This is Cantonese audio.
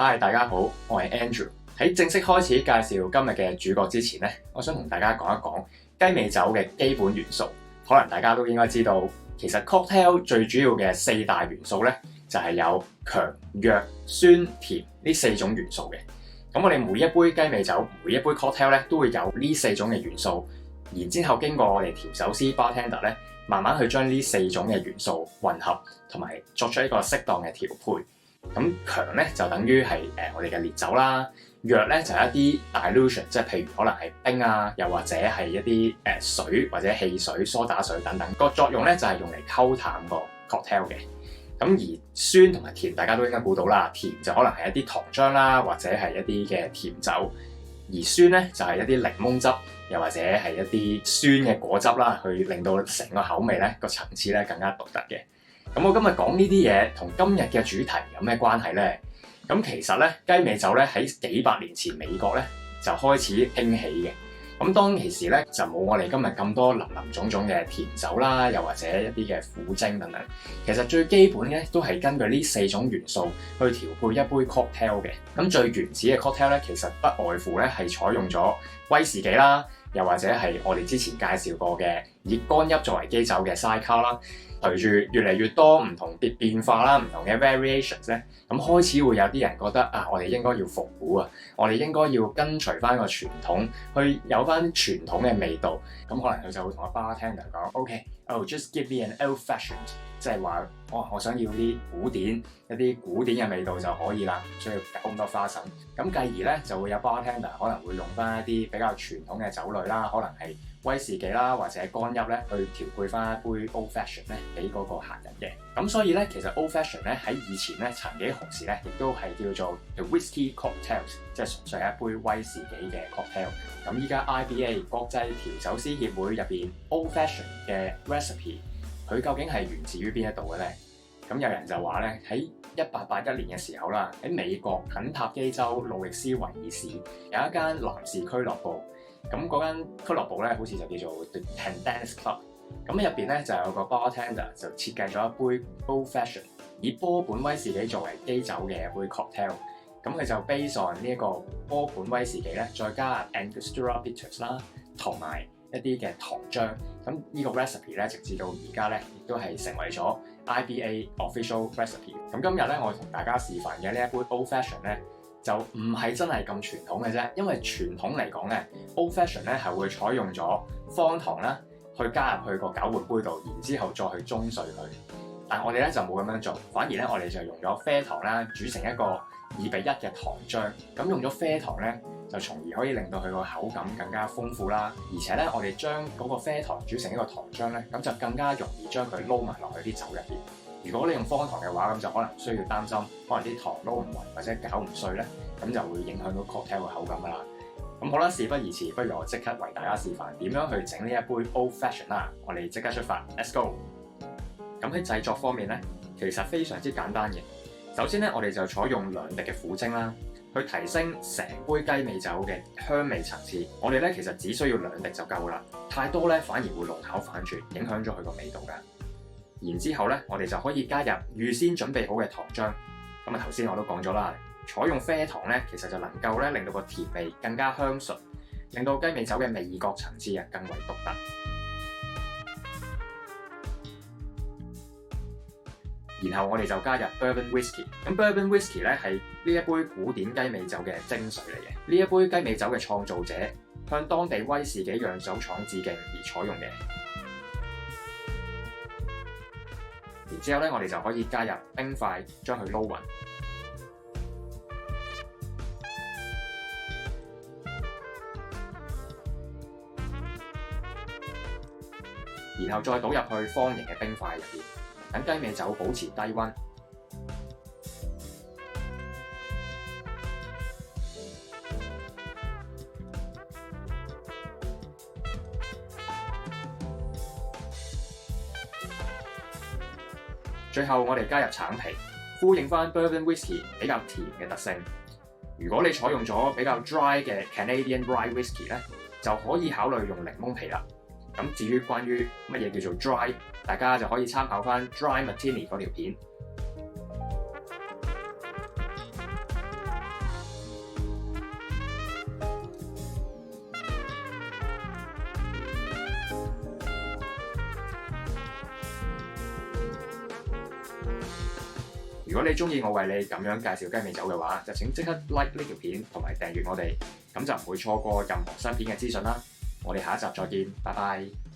Hi， 大家好，我係 Andrew。喺正式開始介紹今日嘅主角之前呢，我想同大家講一講雞尾酒嘅基本元素。可能大家都應該知道，其實 cocktail 最主要嘅4大元素呢，就係有強、弱、酸、甜呢4種元素嘅。咁我哋每一杯雞尾酒，每一杯 cocktail 咧，都會有呢4種嘅元素，然之後經過我哋調酒師 bartender 咧，慢慢去將呢4種嘅元素混合，同埋作出一個適當嘅調配。咁強咧就等於係我哋嘅烈酒啦，弱咧就係一啲 dilution， 即係譬如可能係冰啊，又或者係一啲水或者汽水、梳打水等等。個作用咧就係用嚟溝淡個 cocktail 嘅。咁而酸同埋甜，大家都應該估到啦。甜就可能係一啲糖漿啦，或者係一啲嘅甜酒；而酸咧就係一啲檸檬汁，又或者係一啲酸嘅果汁啦，去令到成個口味咧個層次咧更加獨特嘅。咁我今日講呢啲嘢同今日嘅主題有咩關係呢？咁其實咧雞尾酒咧喺幾百年前美國咧就開始興起嘅。咁當其時咧就冇我哋今日咁多林林種種嘅甜酒啦，又或者一啲嘅苦精等等。其實最基本咧都係根據呢4種元素去調配一杯 cocktail 嘅。咁最原始嘅 cocktail 咧，其實不外乎咧係採用咗威士忌啦，又或者係我哋之前介紹過嘅以干邑作為基酒嘅 sidecar 啦。隨住越嚟越多唔同嘅變化啦，唔同嘅 variations 咧，咁開始會有啲人覺得啊，我哋應該要復古啊，我哋應該要跟隨翻個傳統，去有翻傳統嘅味道。咁可能佢就會同個 bartender 講 ，OK，just give me an old fashioned， 即係話我想要啲古典一啲古典嘅味道就可以啦，唔需要搞咁多花臣。咁繼而咧就會有 bartender 可能會用翻一啲比較傳統嘅酒類啦，可能係威士忌啦，或者干邑咧，去調配翻一杯 old fashion 咧，俾嗰個客人嘅。咁所以咧，其實 old fashion 咧喺以前咧曾幾何時咧，亦都係叫做 the whisky cocktails， 即係純粹係一杯威士忌嘅 cocktail。咁依家 IBA 國際調酒師協會入邊 old fashion 嘅 recipe， 佢究竟係源自於邊一度嘅咧？咁有人就話咧，喺1881年嘅時候啦，喺美國肯塔基州路易斯維爾市有一間男士俱樂部。咁嗰間俱樂部咧，好似就叫做 The Pendennis Club。咁入邊咧就有個 bartender 就設計咗一杯 Old Fashion 以波本威士忌作為基酒嘅一杯 cocktail。咁佢就 base on 呢一個波本威士忌咧，再加 Angostura Bitters 啦，同埋一啲嘅糖漿。咁呢個 recipe 咧，直至到而家咧，亦都係成為咗 IBA official recipe。咁今日咧，我同大家示範嘅呢一杯 Old Fashion 咧，就唔係真係咁傳統嘅啫，因為傳統嚟講咧 ，Old Fashion 咧係會採用咗方糖啦，去加入去個攪拌杯度，然之後再去舂碎佢。但我哋咧就冇咁樣做，反而咧我哋就用咗啡糖啦，煮成一個2:1嘅糖漿。咁用咗啡糖咧，就從而可以令到佢個口感更加豐富啦。而且咧，我哋將嗰個啡糖煮成一個糖漿咧，咁就更加容易將佢撈埋落去啲酒入邊。如果你用方糖嘅話，咁就可能需要擔心，可能啲糖撈唔勻或者攪唔碎咧，咁就會影響到 cocktail 嘅口感噶啦。咁好啦，事不宜遲，不如我即刻為大家示範點樣去整呢一杯 Old Fashion 啦。我哋即刻出發 ，Let's go！ 咁喺製作方面咧，其實非常之簡單嘅。首先咧，我哋就採用2滴嘅苦精啦，去提升成杯雞尾酒嘅香味層次。我哋咧其實只需要2滴就夠啦，太多咧反而會弄巧反拙，影響咗佢個味道噶。然之後咧，我哋就可以加入預先準備好嘅糖漿。咁啊，頭先我都講咗啦，採用啡糖咧，其實就能夠咧令到個甜味更加香醇，令到雞尾酒嘅味覺層次啊更為獨特。然後我哋就加入 Bourbon Whisky。咁 Bourbon Whisky 咧係呢一杯古典雞尾酒嘅精髓嚟嘅。呢一杯雞尾酒嘅創造者向當地威士忌釀酒廠致敬而採用嘅。然之後咧，我哋就可以加入冰塊，將佢撈勻。然後再倒入去方形嘅冰塊入邊，等雞尾酒保持低溫。最後我哋加入橙皮，呼應翻 Bourbon Whisky 比較甜嘅特性。如果你採用咗比較 dry 嘅 Canadian Rye Whisky 咧，就可以考慮用檸檬皮啦。咁至於關於乜嘢叫做 dry， 大家就可以參考翻 Dry Martini 嗰條片。如果你中意我為你咁樣介紹雞尾酒嘅話，就請即刻 like 呢條片同埋訂閱我哋，咁就唔會錯過任何新片嘅資訊啦。我哋下一集再見，拜拜。